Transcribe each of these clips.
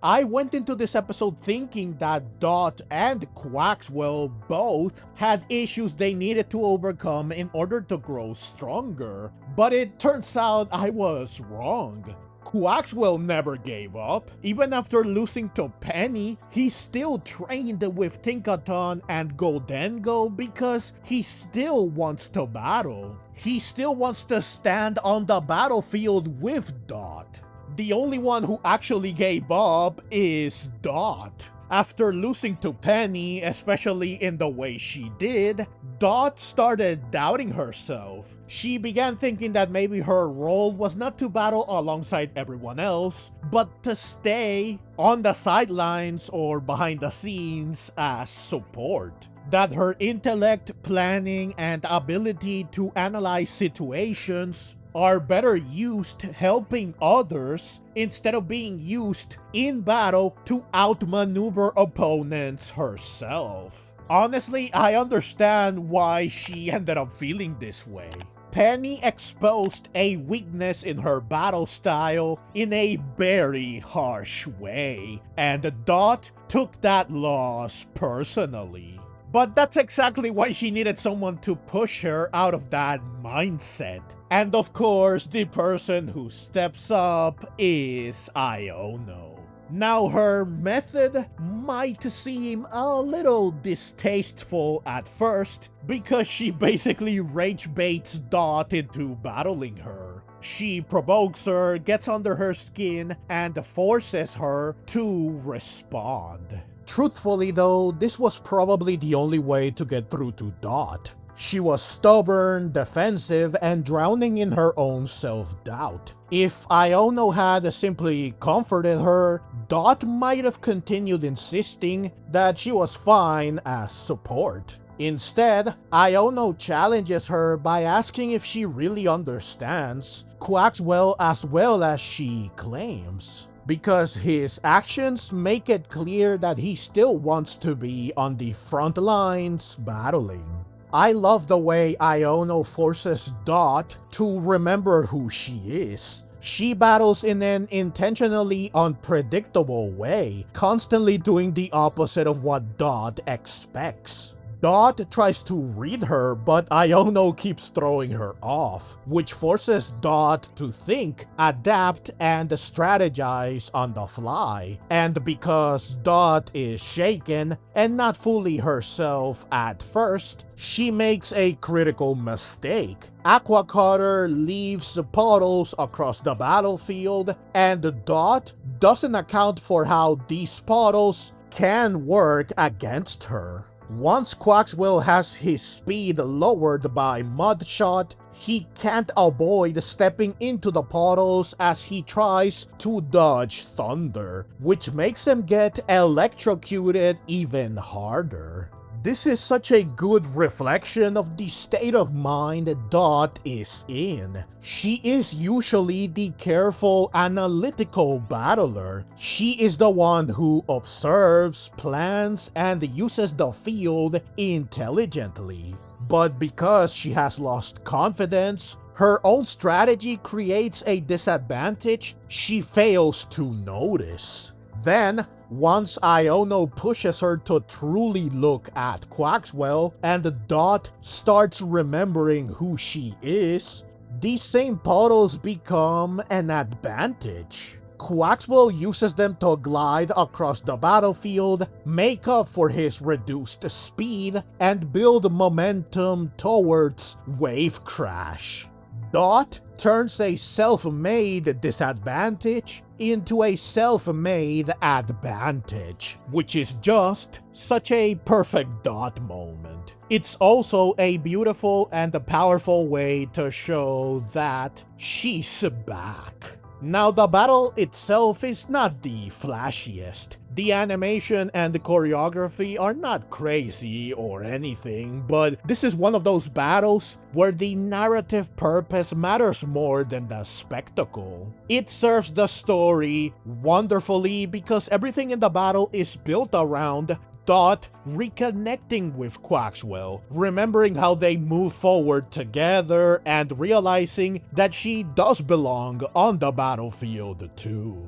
I went into this episode thinking that Dot and Quaxwell both had issues they needed to overcome in order to grow stronger, but it turns out I was wrong. Quaxwell never gave up. Even after losing to Penny, he still trained with Tinkaton and Goldengo because he still wants to battle. He still wants to stand on the battlefield with Dot. The only one who actually gave up is Dot. After losing to Penny, especially in the way she did, Dot started doubting herself. She began thinking that maybe her role was not to battle alongside everyone else, but to stay on the sidelines or behind the scenes as support. That her intellect, planning, and ability to analyze situations are better used helping others instead of being used in battle to outmaneuver opponents herself. Honestly, I understand why she ended up feeling this way. Penny exposed a weakness in her battle style in a very harsh way, and Dot took that loss personally. But that's exactly why she needed someone to push her out of that mindset. And of course, the person who steps up is Iono. Now, her method might seem a little distasteful at first because she basically rage baits Dot into battling her. She provokes her, gets under her skin, and forces her to respond. Truthfully though, this was probably the only way to get through to Dot. She was stubborn, defensive, and drowning in her own self-doubt. If Iono had simply comforted her, Dot might have continued insisting that she was fine as support. Instead, Iono challenges her by asking if she really understands Quaxwell as well as she claims, because his actions make it clear that he still wants to be on the front lines battling. I love the way Iono forces Dot to remember who she is. She battles in an intentionally unpredictable way, constantly doing the opposite of what Dot expects. Dot tries to read her, but Iono keeps throwing her off, which forces Dot to think, adapt, and strategize on the fly. And because Dot is shaken and not fully herself at first, she makes a critical mistake. Aqua Cutter leaves puddles across the battlefield, and Dot doesn't account for how these puddles can work against her. Once Quaxwell has his speed lowered by Mud Shot, he can't avoid stepping into the puddles as he tries to dodge Thunder, which makes him get electrocuted even harder. This is such a good reflection of the state of mind Dot is in. She is usually the careful, analytical battler. She is the one who observes, plans, and uses the field intelligently. But because she has lost confidence, her own strategy creates a disadvantage she fails to notice. Then, once Iono pushes her to truly look at Quaxwell and Dot starts remembering who she is, these same puddles become an advantage. Quaxwell uses them to glide across the battlefield, make up for his reduced speed, and build momentum towards Wave Crash. Dot turns a self-made disadvantage into a self-made advantage, which is just such a perfect Dot moment. It's also a beautiful and a powerful way to show that she's back. Now, the battle itself is not the flashiest. The animation and the choreography are not crazy or anything, but this is one of those battles where the narrative purpose matters more than the spectacle. It serves the story wonderfully because everything in the battle is built around Dot reconnecting with Quaxwell, remembering how they move forward together, and realizing that she does belong on the battlefield too.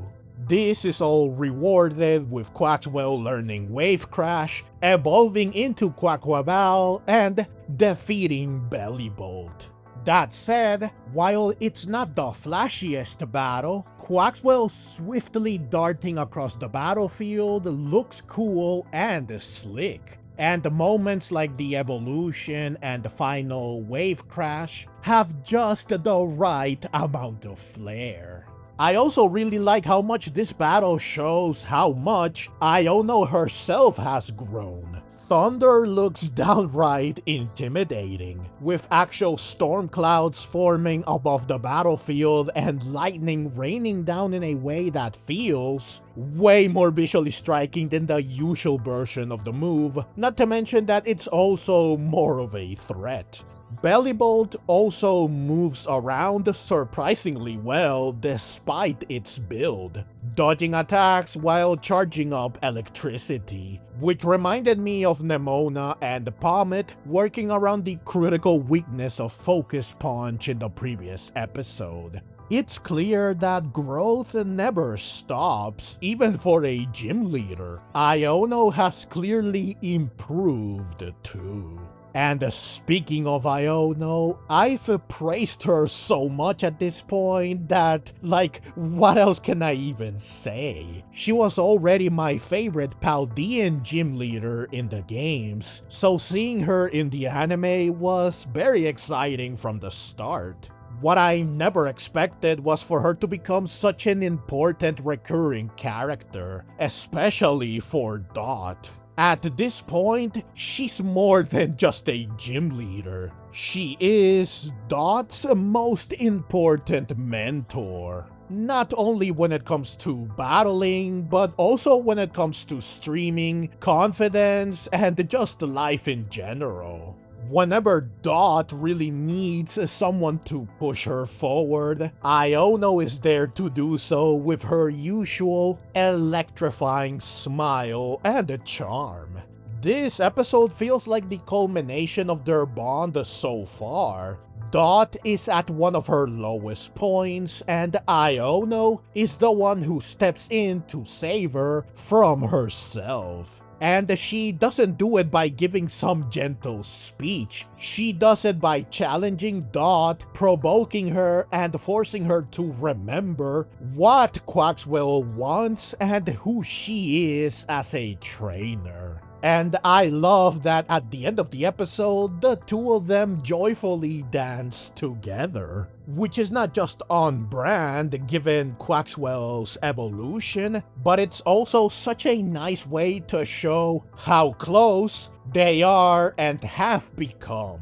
This is all rewarded with Quaxwell learning Wave Crash, evolving into Quaquaval, and defeating Bellybolt. That said, while it's not the flashiest battle, Quaxwell swiftly darting across the battlefield looks cool and slick. And moments like the evolution and the final wave crash have just the right amount of flair. I also really like how much this battle shows how much Iono herself has grown. Thunder looks downright intimidating, with actual storm clouds forming above the battlefield and lightning raining down in a way that feels way more visually striking than the usual version of the move, not to mention that it's also more of a threat. Bellybolt also moves around surprisingly well despite its build, dodging attacks while charging up electricity, which reminded me of Nemona and Pommet working around the critical weakness of Focus Punch in the previous episode. It's clear that growth never stops, even for a gym leader. Iono has clearly improved too. And speaking of Iono, I've praised her so much at this point that, like, what else can I even say? She was already my favorite Paldean gym leader in the games, so seeing her in the anime was very exciting from the start. What I never expected was for her to become such an important recurring character, especially for Dot. At this point, she's more than just a gym leader. She is Dot's most important mentor. Not only when it comes to battling, but also when it comes to streaming, confidence, and just life in general. Whenever Dot really needs someone to push her forward, Iono is there to do so with her usual electrifying smile and charm. This episode feels like the culmination of their bond so far. Dot is at one of her lowest points, and Iono is the one who steps in to save her from herself. And she doesn't do it by giving some gentle speech. She does it by challenging Dot, provoking her, and forcing her to remember what Quaxwell wants and who she is as a trainer. And I love that at the end of the episode, the two of them joyfully dance together. Which is not just on brand given Quaxwell's evolution, but it's also such a nice way to show how close they are and have become.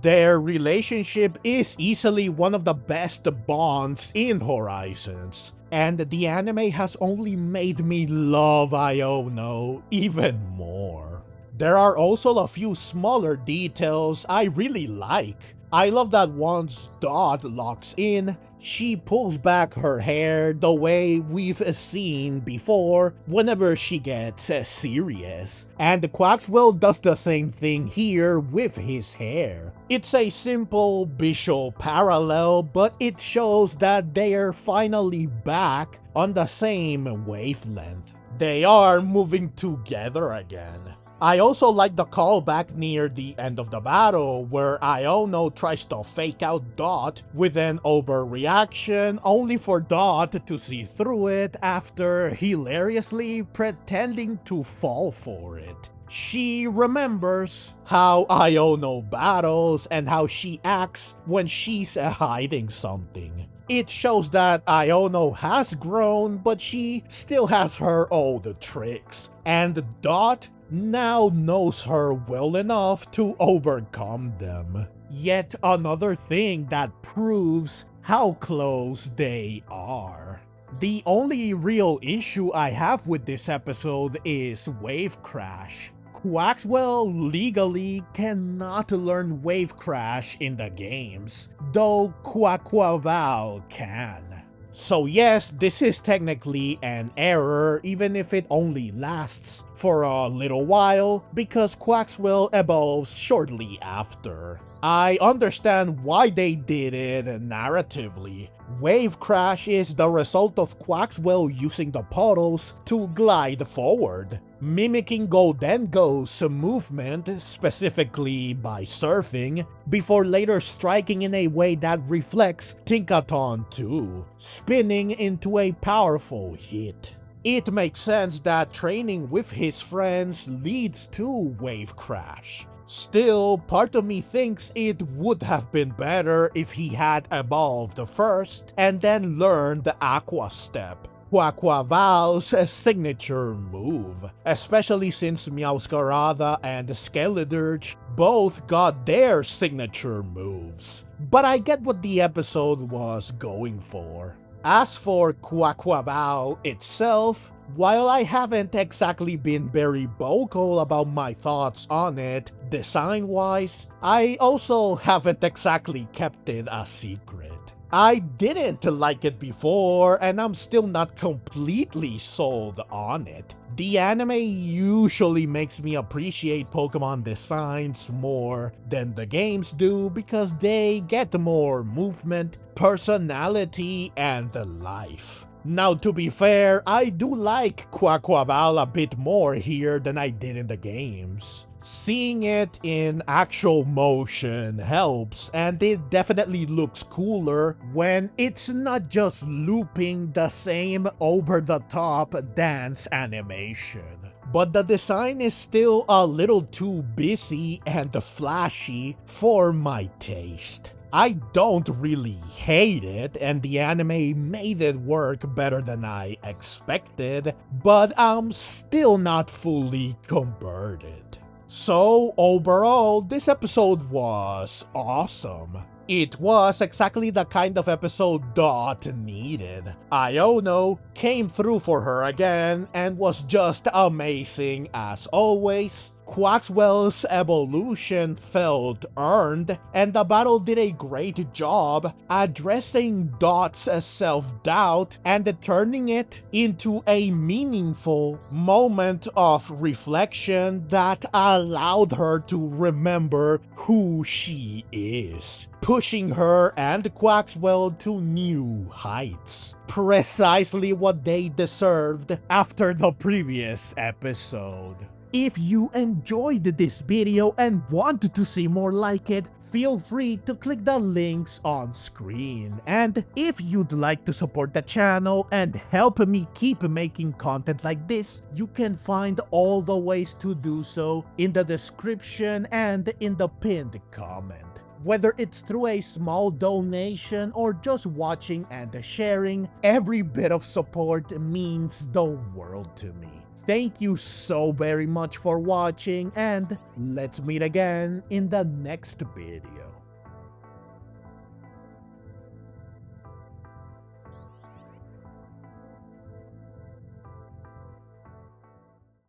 Their relationship is easily one of the best bonds in Horizons, and the anime has only made me love Iono even more. There are also a few smaller details I really like. I love that once Dot locks in, she pulls back her hair the way we've seen before whenever she gets serious. And Quaxwell does the same thing here with his hair. It's a simple visual parallel, but it shows that they're finally back on the same wavelength. They are moving together again. I also like the callback near the end of the battle where Iono tries to fake out Dot with an overreaction only for Dot to see through it after hilariously pretending to fall for it. She remembers how Iono battles and how she acts when she's hiding something. It shows that Iono has grown, but she still has her old tricks, and Dot now knows her well enough to overcome them. Yet another thing that proves how close they are. The only real issue I have with this episode is Wave Crash. Quaxwell legally cannot learn Wave Crash in the games, though Quaquaval can. So yes, this is technically an error even if it only lasts for a little while because Quaxwell evolves shortly after. I understand why they did it narratively. Wave Crash is the result of Quaxwell using the puddles to glide forward, mimicking Goldengo's movement, specifically by surfing, before later striking in a way that reflects Tinkaton 2, spinning into a powerful hit. It makes sense that training with his friends leads to Wave Crash. Still, part of me thinks it would have been better if he had evolved first and then learned the Aqua Step, Quaquaval's signature move, especially since Meowscarada and Skeledirge both got their signature moves. But I get what the episode was going for. As for Quaquaval itself, while I haven't exactly been very vocal about my thoughts on it design-wise, I also haven't exactly kept it a secret. I didn't like it before, and I'm still not completely sold on it. The anime usually makes me appreciate Pokemon designs more than the games do because they get more movement, personality, and life. Now, to be fair, I do like Quaquaval a bit more here than I did in the games. Seeing it in actual motion helps, and it definitely looks cooler when it's not just looping the same over-the-top dance animation. But the design is still a little too busy and flashy for my taste. I don't really hate it, and the anime made it work better than I expected, but I'm still not fully converted. So overall, this episode was awesome. It was exactly the kind of episode Dot needed. Iono came through for her again and was just amazing as always. Quaxwell's evolution felt earned, and the battle did a great job addressing Dot's self-doubt and turning it into a meaningful moment of reflection that allowed her to remember who she is, pushing her and Quaxwell to new heights. Precisely what they deserved after the previous episode. If you enjoyed this video and want to see more like it, feel free to click the links on screen. And if you'd like to support the channel and help me keep making content like this, you can find all the ways to do so in the description and in the pinned comment. Whether it's through a small donation or just watching and sharing, every bit of support means the world to me. Thank you so very much for watching, and let's meet again in the next video.